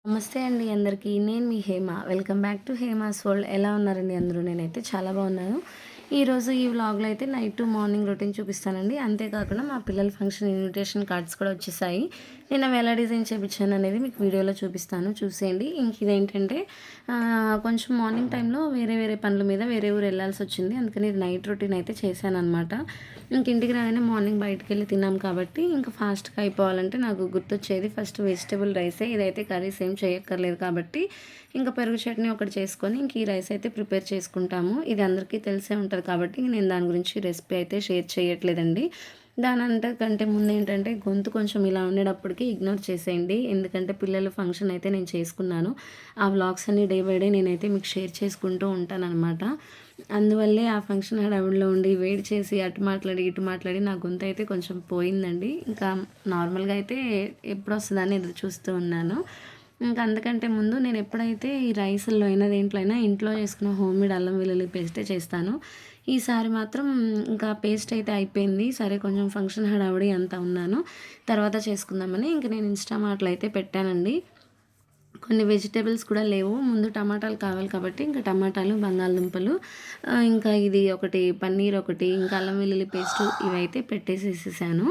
నమస్తే అండి అందరికీ. నేను మీ Hema. Welcome back to Hema's world. ఎలా ఉన్నారండి అందరూ? నేనైతే చాలా బాగున్నాను. ఈరోజు ఈ వ్లాగ్లో అయితే నైట్ టు మార్నింగ్ రొటీన్ చూపిస్తానండి. అంతేకాకుండా మా పిల్లల ఫంక్షన్ ఇన్విటేషన్ కార్డ్స్ కూడా వచ్చేసాయి. నేను అవి ఎలా డిజైన్ చేయించాను అనేది మీకు వీడియోలో చూపిస్తాను, చూసేయండి. ఇంక ఇదేంటంటే కొంచెం మార్నింగ్ టైంలో వేరే వేరే పనుల మీద వేరే ఊరు వెళ్ళాల్సి వచ్చింది. అందుకని ఇది నైట్ రొటీన్ అయితే చేశాను అనమాట. ఇంక ఇంటికి రాగానే మార్నింగ్ బయటకు వెళ్ళి తిన్నాం కాబట్టి ఇంకా ఫాస్ట్గా అయిపోవాలంటే నాకు గుర్తొచ్చేది ఫస్ట్ వెజిటేబుల్ రైసే. ఇదైతే కర్రీస్ ఏం చేయక్కర్లేదు కాబట్టి ఇంకా పెరుగు చట్నీ ఒకటి చేసుకొని ఇంక ఈ రైస్ అయితే ప్రిపేర్ చేసుకుంటాము. ఇది అందరికీ తెలిసే ఉంటుంది కాబట్టి నేను దాని గురించి రెసిపీ అయితే షేర్ చేయట్లేదండి. దానంతకంటే ముందు ఏంటంటే గొంతు కొంచెం ఇలా ఉండేటప్పటికి ఇగ్నోర్ చేసేయండి. ఎందుకంటే పిల్లల ఫంక్షన్ అయితే నేను చేసుకున్నాను. ఆ వ్లాగ్స్ అన్ని డే బై డే నేనైతే మీకు షేర్ చేసుకుంటూ ఉంటానన్నమాట. అందువల్లే ఆ ఫంక్షన్ హడావిడిలో ఉండి వేడి చేసి అటు మాట్లాడి ఇటు మాట్లాడి నా గొంతు అయితే కొంచెం పోయిందండి. ఇంకా నార్మల్గా అయితే ఎప్పుడు వస్తుందని ఎదురు చూస్తూ ఉన్నాను. ఇంకా అందుకంటే ముందు నేను ఎప్పుడైతే ఈ రైస్‌ల్లో అయినా దేంట్లో అయినా ఇంట్లో చేసుకున్న హోమ్‌మేడ్ అల్లం వెల్లుల్లి పేస్టే చేస్తాను. ఈసారి మాత్రం ఇంకా పేస్ట్ అయితే అయిపోయింది. సరే కొంచెం ఫంక్షన్ హడావిడి అంతా ఉన్నాను. తర్వాత చేసుకుందామని ఇంక నేను ఇన్‌స్టామార్ట్‌లో అయితే పెట్టానండి. కొన్ని వెజిటబుల్స్ కూడా లేవు. ముందు టమాటాలు కావాలి కాబట్టి ఇంకా టమాటాలు, బంగాళదుంపలు, ఇంకా ఇది ఒకటి పన్నీర్ ఒకటి, ఇంకా అల్లం వెల్లుల్లి పేస్ట్ ఇవైతే పెట్టేసేసేసాను.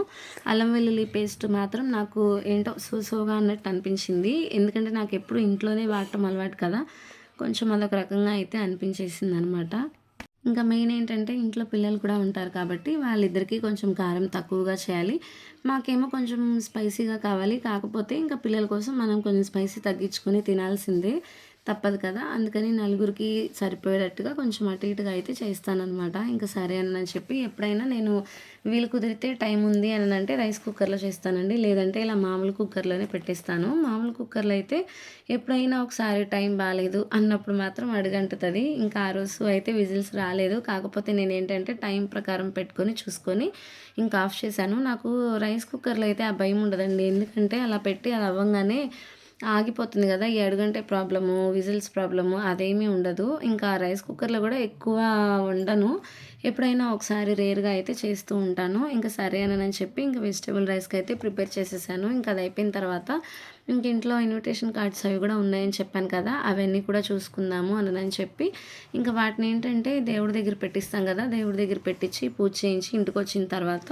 అల్లం వెల్లుల్లి పేస్ట్ మాత్రం నాకు ఏంటో సోగా అన్నట్టు అనిపించింది. ఎందుకంటే నాకెప్పుడు ఇంట్లోనే వాడటం అలవాటు కదా! కొంచెం అదొక రకంగా అయితే అనిపించేసిందనమాట. ఇంకా మెయిన్ ఏంటంటే ఇంట్లో పిల్లలు కూడా ఉంటారు కాబట్టి వాళ్ళిద్దరికీ కొంచెం కారం తక్కువగా చేయాలి. మాకేమో కొంచెం స్పైసీగా కావాలి. కాకపోతే ఇంకా పిల్లల కోసం మనం కొంచెం స్పైసీ తగ్గించుకొని తినాల్సిందే. తప్పదు కదా! అందుకని నలుగురికి సరిపోయేటట్టుగా కొంచెం అటు ఇటుగా అయితే చేస్తాననమాట. ఇంక సరే అని చెప్పి ఎప్పుడైనా నేను వీలు కుదిరితే టైం ఉంది అంటే రైస్ కుక్కర్‌లో చేస్తానండి. లేదంటే ఇలా మామూలు కుక్కర్‌లోనే పెట్టేస్తాను. మామూలు కుక్కర్‌లో అయితే ఎప్పుడైనా ఒకసారి టైం బాలేదు అన్నప్పుడు మాత్రం అడుగంటుతది. ఇంకా ఆ రోజు అయితే విజిల్స్ రాలేదు. కాకపోతే నేనేంటంటే టైం ప్రకారం పెట్టుకొని చూసుకొని ఇంకా ఆఫ్ చేశాను. నాకు రైస్ కుక్కర్‌లో అయితే ఆ భయం ఉండదండి. ఎందుకంటే అలా పెట్టి అది అవ్వంగానే ఆగిపోతుంది గదా! ఈ అడుగంటే ప్రాబ్లము, విజిల్స్ ప్రాబ్లము అదేమీ ఉండదు. ఇంకా రైస్ కుక్కర్‌లో గూడా ఎక్కువ వండను. ఎప్పుడైనా ఒకసారి రేర్‌గా అయితే చేస్తూ ఉంటాను. ఇంక సరే అనని చెప్పి ఇంక వెజిటబుల్ రైస్‌కైతే ప్రిపేర్ చేసేసాను. ఇంక అది అయిపోయిన తర్వాత ఇంక ఇంట్లో ఇన్విటేషన్ కార్డ్స్ అవి గూడా ఉన్నాయని చెప్పాను కదా! అవన్నీ కూడా చూసుకుందాము అనని చెప్పి ఇంక వాటినేంటంటే దేవుడి దగ్గర పెట్టిస్తాం గదా! దేవుడి దగ్గర పెట్టించి పూజ చేయించి ఇంటికొచ్చిన తర్వాత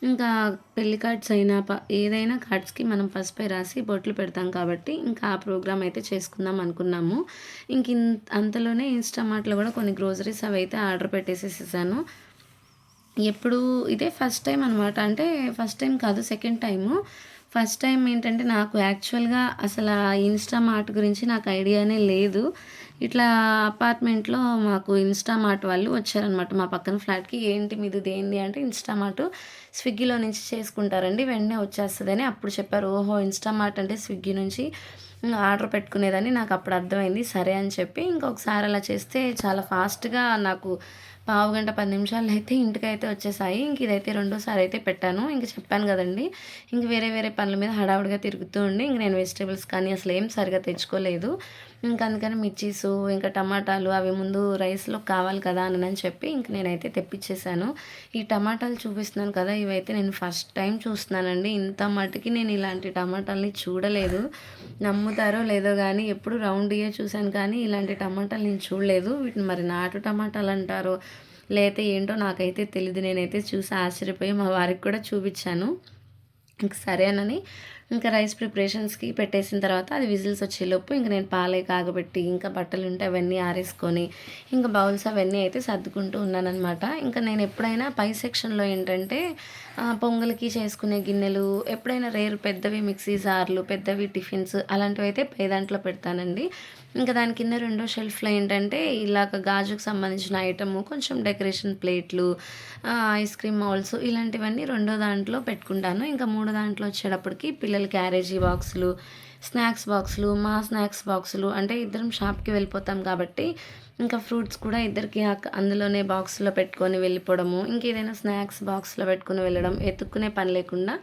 ఇంకా పెళ్లి కార్డ్స్ అయినా ఏదైనా కార్డ్స్‌కి మనం పసుపే రాసి బొట్లు పెడతాం కాబట్టి ఇంకా ఆ ప్రోగ్రామ్ అయితే చేసుకుందాం అనుకున్నాము. ఇంక అంతలోనే ఇన్‌స్టామార్ట్‌లో గూడా కొన్ని గ్రోసరీస్ అవైతే ఆర్డర్ పెట్టేసేసేసాను. ఎప్పుడు ఇదే ఫస్ట్ టైం అనమాట. అంటే ఫస్ట్ టైం కాదు, సెకండ్ టైము. ఫస్ట్ టైం ఏంటంటే నాకు యాక్చువల్‌గా అసలా ఇన్‌స్టామార్ట్ గురించి నాకు ఐడియానే లేదు. ఇట్లా అపార్ట్మెంట్‌లో మాకు ఇన్‌స్టామార్ట్ వాళ్ళు వచ్చారనమాట మా పక్కన ఫ్లాట్‌కి. ఏంటి మీదిదేంది అంటే ఇన్‌స్టామార్ట్ స్విగ్గీలో నుంచి చేసుకుంటారండి. వెంటనే వచ్చేస్తదని అప్పుడు చెప్పారు. ఓహో! ఇన్‌స్టామార్ట్ అంటే స్విగ్గీ నుంచి ఆర్డర్ పెట్టుకునేదని నాకప్పుడు అర్థమైంది. సరే అని చెప్పి ఇంకొకసారి అలా చేస్తే చాలా ఫాస్ట్‌గా నాకు పావుగంట, 10 నిమిషాల్లో అయితే ఇంటికైతే వచ్చేసాయి. ఇంక ఇదైతే రెండోసారి అయితే పెట్టాను. ఇంక చెప్పాను గదండీ! ఇంక వేరే వేరే పనుల మీద హడావుడిగా తిరుగుతూ ఉండి ఇంక నేను వెజిటబుల్స్ కానీ అసలేం సరిగ్గా తెచ్చుకోలేదు. ఇంక అందుకని మిర్చీసు, ఇంకా టమాటాలు అవి ముందు రైస్‌లో కావాలి కదా! అనని చెప్పి ఇంక నేనైతే తెప్పిచ్చేసాను. ఈ టమాటాలు చూపిస్తున్నాను కదా! ఇవైతే నేను ఫస్ట్ టైం చూస్తున్నానండి. ఇంత మటికి నేను ఇలాంటి టమాటాలని చూడలేదు. నమ్ముతారో లేదో గానీ ఎప్పుడు రౌండ్‌యే చూసాను కానీ ఇలాంటి టమాటాలు నేను చూడలేదు. వీటిని మరి నాటు టమాటాలంటారో లేతే ఏంటో నాకైతే తెలీదు. నేనైతే చూసి ఆశ్చర్యపోయి మా వారికి కూడా చూపిచ్చాను. ఇంక సరే అనని ఇంకా రైస్ ప్రిపరేషన్స్‌కి పెట్టేసిన తర్వాత అది విజిల్స్ వచ్చేలోపు ఇంక నేను పాలయి కాగబెట్టి, ఇంకా బట్టలుంటే అవన్నీ ఆరేసుకొని, ఇంకా బౌల్స్ అవన్నీ అయితే సర్దుకుంటూ ఉన్నాననమాట. ఇంకా నేను ఎప్పుడైనా పై సెక్షన్‌లో ఏంటంటే పొంగల్‌కి చేసుకునే గిన్నెలు, ఎప్పుడైనా రేర్ పెద్దవి మిక్సీ జార్లు, పెద్దవి టిఫిన్స్ అలాంటివైతే పై దాంట్లో పెడతానండి. ఇంకా దాని కింద రెండో షెల్ఫ్‌లో ఏంటంటే ఇలాగ గాజుకు సంబంధించిన ఐటెము, కొంచెం డెకరేషన్ ప్లేట్లు, ఐస్ క్రీమ్ మౌల్డ్స్ ఇలాంటివన్నీ రెండో దాంట్లో పెట్టుకుంటాను. ఇంకా మూడో దాంట్లో వచ్చేటప్పటికి పిల్లల క్యారేజీ బాక్సులు, స్నాక్స్ బాక్సులు, మా స్నాక్స్ బాక్సులు అంటే ఇద్దరం షాప్‌కి వెళ్ళిపోతాం కాబట్టి ఇంకా ఫ్రూట్స్ కూడా ఇద్దరికి అందులోనే బాక్స్‌లో పెట్టుకొని వెళ్ళిపోవడము. ఇంకేదైనా స్నాక్స్ బాక్స్‌లో పెట్టుకొని వెళ్ళడం. ఎతుక్కునే పని లేకుండా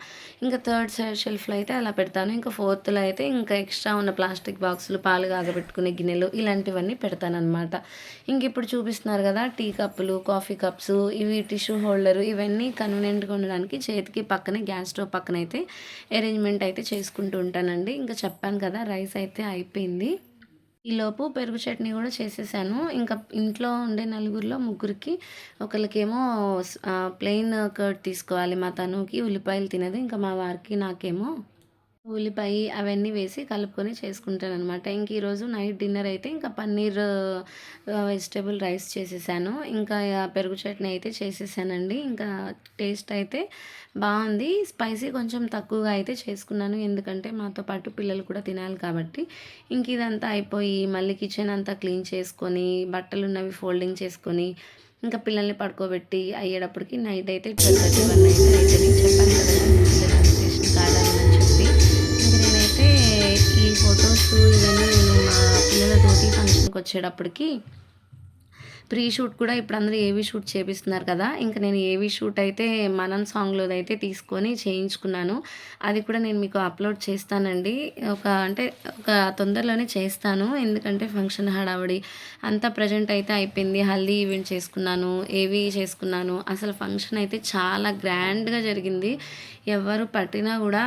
ఇంకా థర్డ్ షెల్ఫ్‌లో అయితే అలా పెడతాను. ఇంకా ఫోర్త్‌లో అయితే ఇంకా ఎక్స్ట్రా ఉన్న ప్లాస్టిక్ బాక్సులు, పాలు కాగబెట్టుకునే గిన్నెలు ఇలాంటివన్నీ పెడతాననమాట. ఇంకిప్పుడు చూపిస్తున్నారు కదా! టీ కప్పులు, కాఫీ కప్సు, ఇవి టిష్యూ హోల్డరు ఇవన్నీ కన్వీనియంట్‌గా ఉండడానికి చేతికి పక్కనే గ్యాస్ స్టవ్ పక్కనైతే అరేంజ్‌మెంట్ అయితే చేసుకుంటూ ఉంటానండి. ఇంకా చెప్పాను కదా! రైస్ అయితే అయిపోయింది. ఈలోపు పెరుగు చట్నీ గూడా చేసేసాను. ఇంకా ఇంట్లో ఉండే నలుగురిలో ముగ్గురికి ఒకళ్ళకేమో ప్లెయిన్ కర్డ్ తీసుకోవాలి. మా తనుకి ఉల్లిపాయలు తినదు. ఇంకా మా వారికి, నాకేమో ఉల్లిపాయి అవన్నీ వేసి కలుపుకొని చేసుకుంటాననమాట. ఇంక ఈరోజు నైట్ డిన్నర్ అయితే ఇంకా పన్నీర్ వెజిటబుల్ రైస్ చేసేసాను. ఇంకా పెరుగు చట్నీ అయితే చేసేసానండి. ఇంకా టేస్ట్ అయితే బావుంది. స్పైసీ కొంచెం తక్కువగా అయితే చేసుకున్నాను. ఎందుకంటే మాతో పాటు పిల్లలు కూడా తినాలి కాబట్టి. ఇంక ఇదంతా అయిపోయి మళ్ళీ కిచెన్ అంతా క్లీన్ చేసుకొని, బట్టలున్నవి ఫోల్డింగ్ చేసుకొని, ఇంకా పిల్లల్ని పడుకోబెట్టి అయ్యేటప్పటికి నైట్ అయితే 12:30, 1 అయితే అయితది. చెప్పాను కదండీ! పిల్లల ఇన్విటేషన్ కార్డ్ అదని చెప్పి. ఇంక నేనైతే ఈ ఫోటోస్ ఇవన్నీ నేను మా పిల్లల ధోతి ఫంక్షన్‌కొచ్చేటప్పటికి ప్రీ షూట్ కూడా ఇప్పుడు అందరూ ఏవీ షూట్ చేపిస్తున్నారు కదా! ఇంక నేను ఏవీ షూట్ అయితే 'మనన్' సాంగ్‌లోదైతే తీసుకొని చేయించుకున్నాను. అది కూడా నేను మీకు అప్‌లోడ్ చేస్తానండి. ఒక తొందరలోనే చేస్తాను. ఎందుకంటే ఫంక్షన్ హడావిడి అంతా ప్రెజెంట్ అయితే అయిపోయింది. హల్దీ ఈవెంట్ చేసుకున్నాను. ఏవీ చేసుకున్నాను. అసలు ఫంక్షన్ అయితే చాలా గ్రాండ్‌గా జరిగింది. ఎవ్వరు పట్టినా గూడా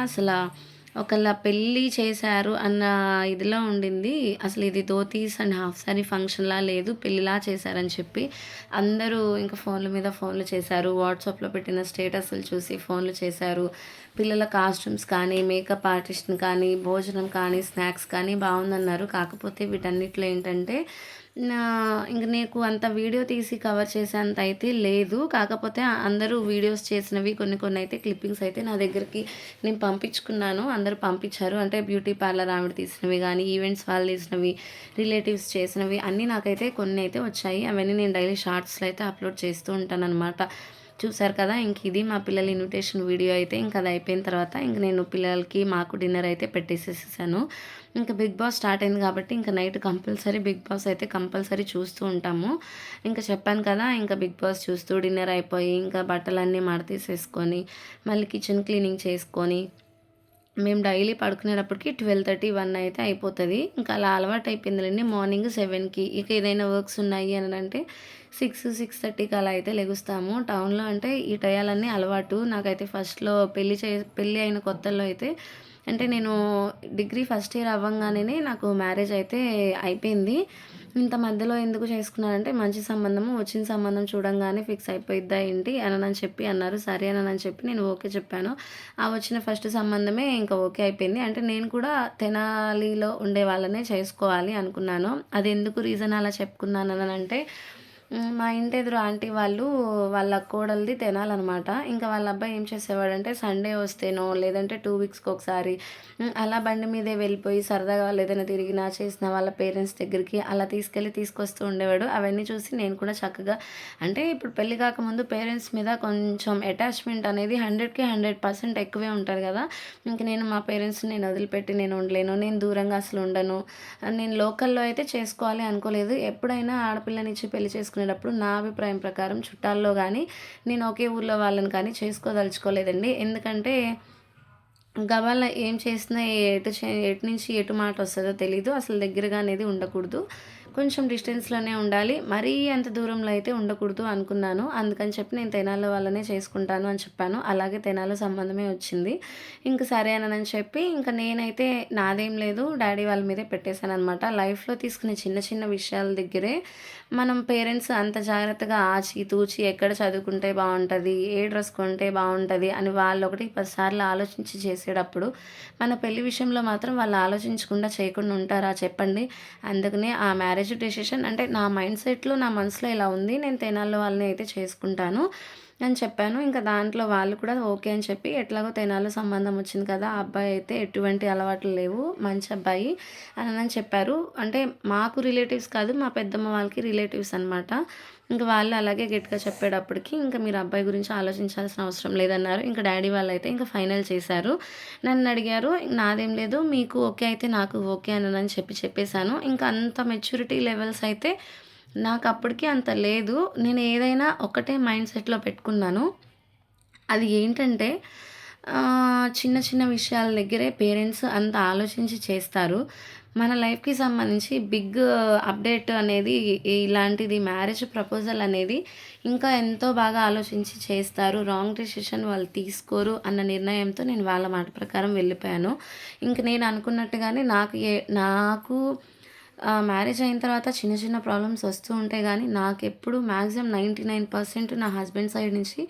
ఒకళ్ళ పెళ్లి చేశారు అన్న ఇదిలో ఉండింది. అసలు ఇది ధోతీస్ అండ్ హాఫ్ సారీ ఫంక్షన్‌లా లేదు. పెళ్లిలా చేశారని చెప్పి అందరూ ఇంక ఫోన్ల మీద ఫోన్లు చేశారు. వాట్సాప్‌లో పెట్టిన స్టేటస్‌లు చూసి ఫోన్లు చేశారు. పిల్లల కాస్ట్యూమ్స్ కానీ, మేకప్ ఆర్టిస్ట్‌ని కానీ, భోజనం కానీ, స్నాక్స్ కానీ బావుందన్నారు. కాకపోతే వీటన్నిటిలో ఏంటంటే నా ఇంక నీకు అంత వీడియో తీసి కవర్ చేసేంత అయితే లేదు. కాకపోతే అందరూ వీడియోస్ చేసినవి కొన్ని కొన్ని అయితే క్లిప్పింగ్స్ అయితే నా దగ్గరికి నేను పంపించుకున్నాను. అందరూ పంపించారు. అంటే బ్యూటీ పార్లర్ ఆవిడ తీసినవి గానీ, ఈవెంట్స్ వాళ్ళు తీసినవి, రిలేటివ్స్ చేసినవి అన్నీ నాకైతే కొన్నైతే వచ్చాయి. అవన్నీ నేను డైలీ షార్ట్స్‌లో అయితే అప్‌లోడ్ చేస్తూ ఉంటాననమాట. చూసారు కదా! ఇంక ఇది మా పిల్లల ఇన్విటేషన్ వీడియో అయితే ఇంక అది అయిపోయిన తర్వాత ఇంక నేను పిల్లలకి, మాకు డిన్నర్ అయితే పెట్టేసేసేసాను. ఇంక 'బిగ్ బాస్' స్టార్ట్ అయింది కాబట్టి ఇంక నైట్ కంపల్సరీ 'బిగ్ బాస్' అయితే కంపల్సరీ చూస్తూ ఉంటాము. ఇంక చెప్పాను కదా! ఇంక 'బిగ్ బాస్' చూస్తూ డిన్నర్ అయిపోయి ఇంకా బట్టలన్నీ మడతీసేసుకొని, మళ్ళీ కిచెన్ క్లీనింగ్ చేసుకొని మేము డైలీ పడుకునేటప్పటికి 12:30, 1 అయితే అయిపోతది. ఇంకా అలా అలవాటయిపోయిందిలెండి. మార్నింగ్ 7కి ఇక ఏదైనా వర్క్స్ ఉన్నాయి అనంటే 6, 6:30కి అలా అయితే లెగుస్తాము. టౌన్‌లో అంటే ఈ టయాలన్నీ అలవాటు. నాకైతే ఫస్ట్‌లో పెళ్లి అయిన కొత్తల్లో అయితే అంటే నేను డిగ్రీ ఫస్ట్ ఇయర్ అవ్వంగానే నాకు మ్యారేజ్ అయితే అయిపోయింది. ఇంత మధ్యలో ఎందుకు చేసుకున్నానంటే మంచి సంబంధము, వచ్చిన సంబంధం చూడంగానే ఫిక్స్ అయిపోయిద్దా ఏంటి అనని చెప్పి అన్నారు. సరే అనని చెప్పి నేను ఓకే చెప్పాను. ఆ వచ్చిన ఫస్ట్ సంబంధమే ఇంకా ఓకే అయిపోయింది. అంటే నేను కూడా తెనాలిలో ఉండే వాళ్ళనే చేసుకోవాలి అనుకున్నాను. అది ఎందుకు రీజన్ అలా చెప్పుకున్నాననంటే మా ఇంటి ఎదురు ఆంటీ వాళ్ళు వాళ్ళ కోడలిది తెనాలనమాట. ఇంకా వాళ్ళ అబ్బాయి ఏం చేసేవాడంటే సండే వస్తేనో లేదంటే 2 వీక్స్‌కి ఒకసారి అలా బండి మీదే వెళ్ళిపోయి సరదాగా వాళ్ళు ఏదైనా తిరిగినా, చేసినా వాళ్ళ పేరెంట్స్ దగ్గరికి అలా తీసుకొస్తూ ఉండేవాడు. అవన్నీ చూసి నేను కూడా చక్కగా అంటే ఇప్పుడు పెళ్లి కాకముందు పేరెంట్స్ మీద కొంచెం అటాచ్‌మెంట్ అనేది 100కి 100% ఎక్కువే ఉంటది కదా! ఇంక నేను మా పేరెంట్స్‌ని నేను వదిలిపెట్టి నేను ఉండలేను. నేను దూరంగా అసలు ఉండను. నేను లోకల్‌లో అయితే చేసుకోవాలి అనుకోలేదు. ఎప్పుడైనా ఆడపిల్లనిచ్చి పెళ్లి చేసుకునేటప్పుడు నా అభిప్రాయం ప్రకారం చుట్టాల్లో గానీ, నేను ఒకే ఊర్లో వాళ్ళని కానీ చేసుకోదలుచుకోలేదండి. ఎందుకంటే గబాల్న ఏం చేసినా ఎటు నుంచి ఎటు మాటొస్తదో తెలీదు. అసలు దగ్గరగా అనేది ఉండకూడదు. కొంచెం డిస్టెన్స్‌లోనే ఉండాలి. మరీ అంత దూరంలో అయితే ఉండకూడదు అనుకున్నాను. అందుకని చెప్పి నేను తెనాలి వాళ్ళనే చేసుకుంటాను అని చెప్పాను. అలాగే తెనాలి సంబంధమే వచ్చింది. ఇంక సరే అనని చెప్పి ఇంక నేనైతే నాదేం లేదు డ్యాడీ వాళ్ళ మీదే పెట్టేశాననమాట. లైఫ్‌లో తీసుకునే చిన్న చిన్న విషయాల దగ్గరే మనం పేరెంట్స్ అంత జాగ్రత్తగా ఆచి తూచి ఎక్కడ చదువుకుంటే బావుంటది, ఏ డ్రెస్ కొంటే బావుంటది అని వాళ్ళొకటికి 10 సార్లు ఆలోచించి చేసేటప్పుడు, మన పెళ్లి విషయంలో మాత్రం వాళ్ళు ఆలోచించకుండా చేయకుండా ఉంటారా చెప్పండి? అందుకనే ఆ మ్యారేజ్ డెసిషన్ అంటే నా మైండ్ సెట్‌లో నా మనసులో ఇలా ఉంది. నేను తెనాలి వాళ్ళని అయితే చేసుకుంటాను అని చెప్పాను. ఇంకా దాంట్లో వాళ్ళు కూడా ఓకే అని చెప్పి ఎట్లాగో తెనాలిలో సంబంధం వచ్చింది కదా! ఆ అబ్బాయి అయితే ఎటువంటి అలవాట్లు లేవు. మంచి అబ్బాయి అనని చెప్పారు. అంటే మాకు రిలేటివ్స్ కాదు. మా పెద్దమ్మ వాళ్ళకి రిలేటివ్స్ అనమాట. ఇంక వాళ్ళు అలాగే గట్టిగా చెప్పేటప్పటికి ఇంక మీరు అబ్బాయి గురించి ఆలోచించాల్సిన అవసరం లేదన్నారు. ఇంక డ్యాడీ వాళ్ళైతే ఇంక ఫైనల్ చేశారు. నన్నడిగారు. నాదేం లేదు. మీకు ఓకే అయితే నాకు ఓకే అనని చెప్పేసాను. ఇంక అంత మెచ్యూరిటీ లెవెల్స్ అయితే నాకు అప్పటికి అంత లేదు. నేను ఏదైనా ఒకటే మైండ్ సెట్‌లో పెట్టుకున్నాను. అది ఏంటంటే చిన్న చిన్న విషయాల దగ్గరే పేరెంట్స్ అంత ఆలోచించి చేస్తారు. మన లైఫ్‌కి సంబంధించి బిగ్ అప్డేట్ అనేది ఇలాంటిది మ్యారేజ్ ప్రపోజల్ అనేది ఇంకా ఎంతో బాగా ఆలోచించి చేస్తారు. రాంగ్ డెసిషన్ వాళ్ళు తీసుకోరు అన్న నిర్ణయంతో నేను వాళ్ళ మాట ప్రకారం వెళ్ళిపోయాను. ఇంక నేను అనుకున్నట్టుగానే నాకు మ్యారేజ్ అయిన తర్వాత చిన్న చిన్న ప్రాబ్లమ్స్ వస్తూ ఉంటాయి గానీ, నాకెప్పుడు మాక్సిమం 99% నా హస్బెండ్ సైడ్ నుంచి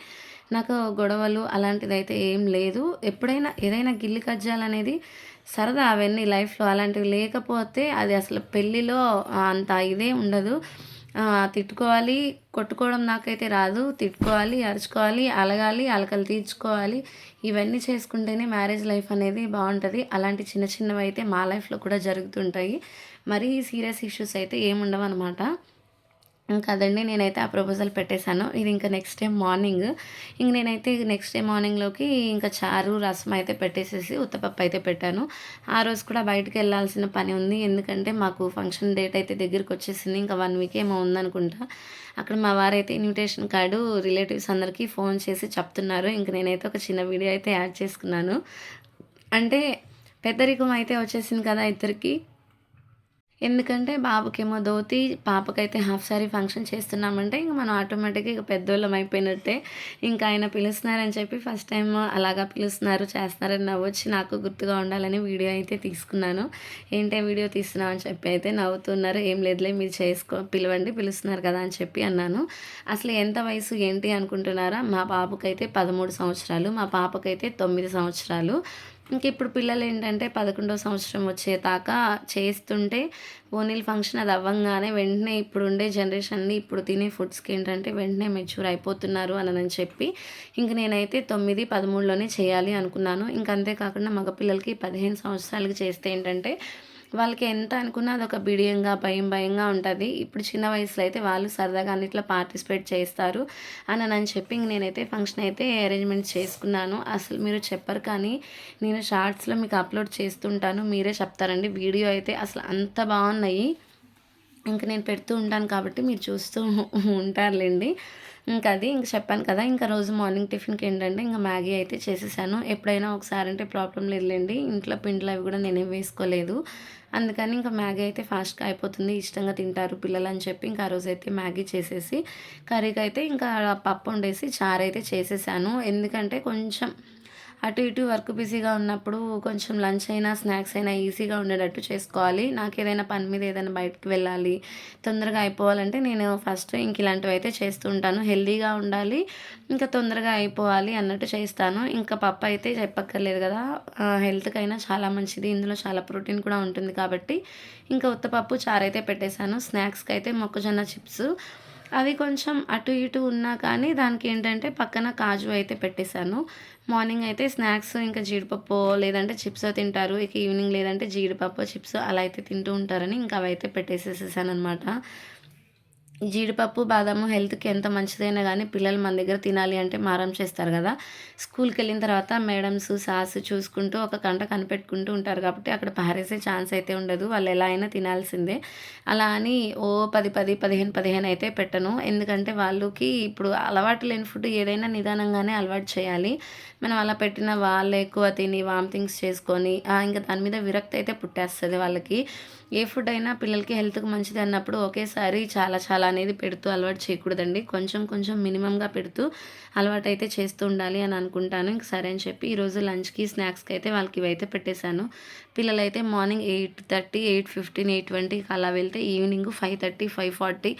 నాకు గొడవలు అలాంటిదైతే ఏం లేదు. ఎప్పుడైనా ఏదైనా గిల్లి కజ్జాలనేది సరదా అవన్నీ లైఫ్‌లో. అలాంటివి లేకపోతే అది అసలు పెళ్ళిలో అంత ఇదే ఉండదు. తిట్టుకోవాలి, కొట్టుకోవడం నాకైతే రాదు. తిట్టుకోవాలి, అరుచుకోవాలి, అలగాలి, అలకలు తీర్చుకోవాలి. ఇవన్నీ చేసుకుంటేనే మ్యారేజ్ లైఫ్ అనేది బావుంటది. అలాంటి చిన్న చిన్నవైతే మా లైఫ్‌లో కూడా జరుగుతుంటాయి. మరీ సీరియస్ ఇష్యూస్ అయితే ఏముండవనమాట. ఇంకా అదండి నేనైతే ఆ ప్రపోజల్ పెట్టేశాను. ఇది ఇంకా నెక్స్ట్ డే మార్నింగ్. నేనైతే నెక్స్ట్ డే మార్నింగ్‌లోకి ఇంకా చారు, రసం అయితే పెట్టేసేసి ఉత్తపప్పు అయితే పెట్టాను. ఆ రోజు కూడా బయటికెళ్ళాల్సిన పని ఉంది. ఎందుకంటే మాకు ఫంక్షన్ డేట్ అయితే దగ్గరికొచ్చేసింది. ఇంకా 1 వీక్ ఏమో ఉందనుకుంటా. అక్కడ మా వారైతే ఇన్విటేషన్ కార్డు రిలేటివ్స్ అందరికీ ఫోన్ చేసి చెప్తున్నారు. ఇంక నేనైతే ఒక చిన్న వీడియో అయితే యాడ్ చేసుకున్నాను. అంటే పెద్దరికం అయితే వచ్చేసింది కదా ఇద్దరికీ. ఎందుకంటే బాబుకేమో ధోతి, పాపకైతే హాఫ్ సారీ ఫంక్షన్ చేస్తున్నామంటే ఇంక మనం ఆటోమేటిక్‌గా ఇక పెద్దోళ్ళం అయిపోయినట్టే. ఇంకా ఆయన పిలుస్తున్నారని చెప్పి ఫస్ట్ టైమ్ అలాగా పిలుస్తున్నారు, చేస్తున్నారని నవ్వొచ్చి నాకు గుర్తుగా ఉండాలని వీడియో అయితే తీసుకున్నాను. ఏంటే వీడియో తీస్తున్నావు అని చెప్పి అయితే నవ్వుతున్నారు. ఏం లేదులే మీరు పిలవండి పిలుస్తున్నారు కదా అని చెప్పి అన్నాను. అసలు ఎంత వయసు ఏంటి అనుకుంటున్నారా? మా బాబుకైతే 13 సంవత్సరాలు, మా పాపకైతే 9 సంవత్సరాలు. ఇప్పుడు పిల్లలేంటంటే 11వ సంవత్సరం వచ్చేదాకా చేస్తుంటే ఓణీల ఫంక్షన్ అది అవ్వంగానే వెంటనే ఇప్పుడుండే జనరేషన్‌ని ఇప్పుడు తినే ఫుడ్స్‌కేంటంటే వెంటనే మెచ్యూర్ అయిపోతున్నారు అనని చెప్పి నేనైతే 9, 13లోనే చేయాలి అనుకున్నాను. అంతే కాకుండా మగ పిల్లలకి 15 సంవత్సరాలకి చేస్తే ఏంటంటే వాళ్ళకి ఎంత అనుకున్నా అదొక బిడియంగా, భయంగా ఉంటది. ఇప్పుడు చిన్న వయసులో అయితే వాళ్ళు సరదాగా అన్నిట్లో పార్టిసిపేట్ చేస్తారు అనని చెప్పి నేనైతే ఫంక్షన్ అయితే అరేంజ్‌మెంట్ చేసుకున్నాను. అసలు మీరు చెప్పరు కానీ నేను షార్ట్స్‌లో మీకు అప్లోడ్ చేస్తుంటాను. మీరే చెప్తారండి. వీడియో అయితే అసలు అంత బాగున్నాయి. నేను పెడుతూ ఉంటాను కాబట్టి మీరు చూస్తూ ఉంటారులెండి. చెప్పాను కదా! రోజు మార్నింగ్ టిఫిన్‌కి ఏంటంటే మ్యాగీ అయితే చేసేసాను. ఎప్పుడైనా ఒకసారి అంటే ప్రాబ్లమ్ లేదులెండి. ఇంట్లో పిండిలు అవి కూడా నేనేం వేసుకోలేదు. అందుకని మ్యాగీ అయితే ఫాస్ట్‌గా అయిపోతుంది. ఇష్టంగా తింటారు పిల్లలని చెప్పి ఆ రోజైతే మ్యాగీ చేసేసి కర్రీకైతే పప్పు వండేసి చారైతే చేసేసాను. ఎందుకంటే కొంచెం అటు ఇటు వర్క్ బిజీగా ఉన్నప్పుడు కొంచెం లంచ్ అయినా, స్నాక్స్ అయినా ఈజీగా ఉండేటట్టు చేసుకోవాలి. నాకేదైనా పని మీద ఏదైనా బయటకి వెళ్ళాలి, తొందరగా అయిపోవాలంటే నేను ఫస్ట్ ఇలాంటివైతే చేస్తూ ఉంటాను. హెల్తీగా ఉండాలి, తొందరగా అయిపోవాలి అన్నట్టు చేస్తాను. పప్పు అయితే చెప్పక్కర్లేదు కదా! హెల్త్‌కైనా చాలా మంచిది. ఇందులో చాలా ప్రోటీన్ కూడా ఉంటుంది కాబట్టి ఉత్తపప్పు, చారైతే పెట్టేశాను. స్నాక్స్‌కైతే మొక్కజొన్న చిప్స్ అది కొంచెం అటు ఇటు ఉన్నా కానీ దానికేంటంటే పక్కన కాజు అయితే పెట్టేశాను. మార్నింగ్ అయితే స్నాక్స్ జీడిపప్పో లేదంటే చిప్సో తింటారు. ఈవినింగ్ లేదంటే జీడిపప్పో, చిప్సో అలా అయితే తింటూ ఉంటారని అవైతే పెట్టేసేసేసాననమాట. జీడిపప్పు, బాదాము హెల్త్‌కి ఎంత మంచిదైనా గానీ పిల్లలు మన దగ్గర తినాలి అంటే మారం చేస్తారు గదా! స్కూల్‌కెళ్ళిన తర్వాత మేడమ్స్, సార్స్ చూసుకుంటూ ఒక కంట కనిపెట్టుకుంటూ ఉంటారు కాబట్టి అక్కడ పారేసే ఛాన్స్ అయితే ఉండదు. వాళ్ళు ఎలా అయినా తినాల్సిందే. అలా అని 10, 10, 15, 15 అయితే పెట్టను. ఎందుకంటే వాళ్ళకి ఇప్పుడు అలవాటు లేని ఫుడ్ ఏదైనా నిదానంగానే అలవాటు చేయాలి. మనం అలా పెట్టినా వాళ్ళే ఎక్కువ తిని వామిటింగ్స్ చేసుకొని దాని మీద విరక్తి అయితే పుట్టేస్తది వాళ్ళకి. ఏ ఫుడ్ అయినా పిల్లలకి హెల్త్‌కి మంచిది అన్నప్పుడు ఒకేసారి చాలా చాలా అనేది పెడుతూ అలవాటు చేయకూడదండి. కొంచెం కొంచెం మినిమమ్‌గా పెడుతూ అలవాటైతే చేస్తూ ఉండాలి అని అనుకుంటాను. సరే అని చెప్పి ఈరోజు లంచ్‌కి, స్నాక్స్‌కి అయితే వాళ్ళకి ఇవైతే పెట్టేశాను. పిల్లలైతే మార్నింగ్ 8:30, 8:15, 8:20కి అలా వెళ్తే ఈవినింగ్ 5:30, 5:40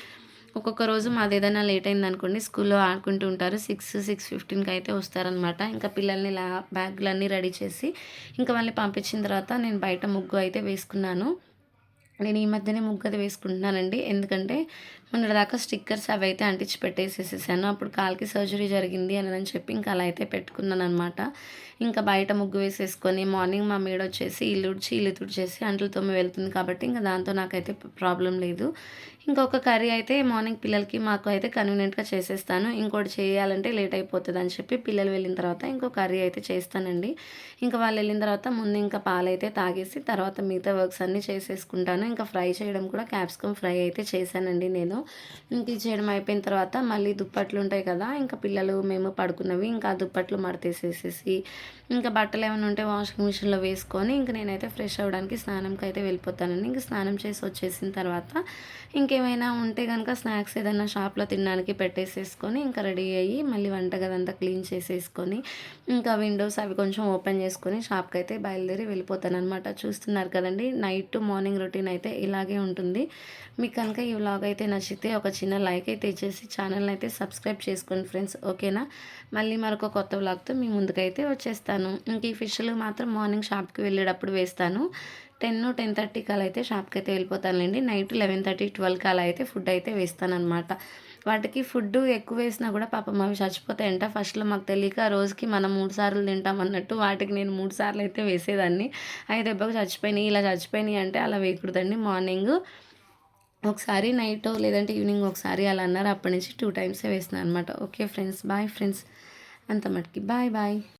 ఒక్కొక్క రోజు మాదేదైనా లేట్ అయిందనుకోండి స్కూల్‌లో ఆడుకుంటూ ఉంటారు. 6:15కి అయితే వస్తారనమాట. పిల్లల్ని బ్యాగులన్నీ రెడీ చేసి వాళ్ళని పంపించిన తర్వాత నేను బయట ముగ్గు అయితే వేసుకున్నాను. నేను ఈ మధ్యనే ముగ్గది వేసుకుంటున్నానండి. ఎందుకంటే మొన్నటిదాకా స్టిక్కర్స్ అవైతే అంటించి పెట్టేసేసేసాను. అప్పుడు కాలికి సర్జరీ జరిగింది అని చెప్పి అలా అయితే పెట్టుకున్నాననమాట. బయట ముగ్గు వేసేసుకొని మార్నింగ్ మా మేడొచ్చేసి ఇల్లు ఊడ్చి, ఇల్లు తుడిచేసి అంట్లు తోమి వెళ్తుంది కాబట్టి దాంతో నాకైతే ప్రాబ్లమ్ లేదు. ఇంకొక కర్రీ అయితే మార్నింగ్ పిల్లలకి మాకు అయితే కన్వీనియంట్‌గా చేసేస్తాను. ఇంకోటి చేయాలంటే లేట్ అయిపోతదని చెప్పి పిల్లలు వెళ్ళిన తర్వాత ఇంకో కర్రీ అయితే చేస్తానండి. వాళ్ళు వెళ్ళిన తర్వాత ముందు పాలైతే తాగేసి తర్వాత మిగతా వర్క్స్ అన్నీ చేసేసుకుంటాను. ఇంకా ఫ్రై చేయడం కూడా క్యాప్సికమ్ ఫ్రై అయితే చేశానండి నేను. ఇంక ఇది చేయడం అయిపోయిన తర్వాత మళ్ళీ దుప్పట్లు ఉంటాయి కదా, ఇంకా పిల్లలు మేము పడుకున్నవి ఇంకా ఆ దుప్పట్లు మడతేసేసేసి ఇంకా బట్టలు ఏమైనా ఉంటే వాషింగ్ మిషన్లో వేసుకొని ఇంక నేనైతే ఫ్రెష్ అవ్వడానికి స్నానంకి అయితే వెళ్ళిపోతానండి. ఇంక స్నానం చేసి వచ్చేసిన తర్వాత ఇంకేమైనా ఉంటే కనుక స్నాక్స్ ఏదైనా షాప్లో తినడానికి పెట్టేసేసుకొని ఇంకా రెడీ అయ్యి మళ్ళీ వంటగదంతా క్లీన్ చేసేసుకొని ఇంకా విండోస్ అవి కొంచెం ఓపెన్ చేసుకొని షాప్కి అయితే బయలుదేరి వెళ్ళిపోతానమాట. చూస్తున్నారు కదండి, నైట్ టు మార్నింగ్ రొటీన్ అయితే ఇలాగే ఉంటుంది. మీకు కనుక ఈ వ్లాగ్ అయితే నచ్చితే ఒక చిన్న లైక్ అయితే ఇచ్చేసి ఛానల్ని అయితే సబ్స్క్రైబ్ చేసుకోండి ఫ్రెండ్స్, ఓకేనా. మళ్ళీ మరొక కొత్త వ్లాగ్తో మీ ముందుకైతే వచ్చేస్తాను. ఇంక ఈ ఫిష్లు మాత్రం మార్నింగ్ షాప్కి వెళ్ళేటప్పుడు వేస్తాను. 10-10:30 అలా అయితే షాప్కి అయితే వెళ్ళిపోతానులేండి. నైట్ 11:30, 12 అలా అయితే ఫుడ్ అయితే వేస్తానన్నమాట. వాటికి ఫుడ్ ఎక్కువ వేసినా కూడా పాపం అవి చచ్చిపోతాయంట. ఫస్ట్లో మాకు తెలియక రోజుకి మనం 3 సార్లు తింటాం అన్నట్టు వాటికి నేను 3 సార్లు అయితే వేసేదాన్ని. అవి దెబ్బకు చచ్చిపోయినాయి. ఇలా చచ్చిపోయినాయి అంటే అలా వేయకూడదండి. మార్నింగ్ ఒకసారి, నైట్ లేదంటే ఈవినింగ్ ఒకసారి అలా అన్నారు. అప్పటి నుంచి 2 టైమ్సే వేస్తున్నాను అనమాట. ఓకే ఫ్రెండ్స్, బాయ్ ఫ్రెండ్స్, అంత మటుకి బాయ్ బాయ్.